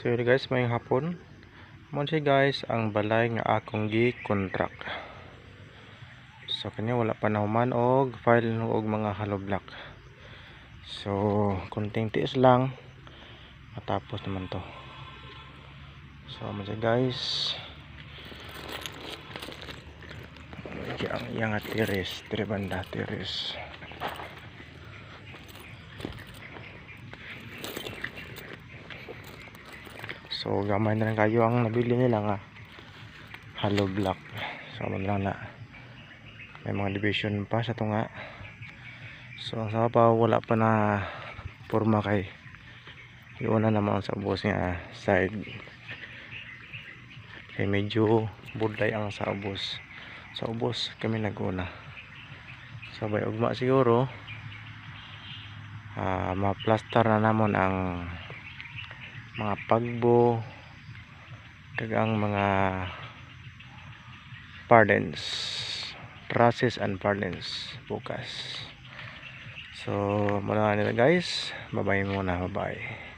So yun guys, mayong hapon. Mo siya guys ang balay nga akong gi-contract. So kanya wala pa nahuman og file og mga hollow block. So kunting tiis lang matapos naman to. So mo siya guys. Ang iyang tiris, banda tiris. So gamay na lang kayo ang nabili nila nga hollow block. So man lang na may mga division pa sa tunga. So sa pa wala pa na forma kay iuna naman sa ubos nga side kay medyo budlay ang sa ubos kami naguna. Sabay ugma siguro ma-plaster na namon ang mga pagbo kag ang mga pardons, trusses and pardons bukas. So muna nila guys, bye bye muna, bye bye.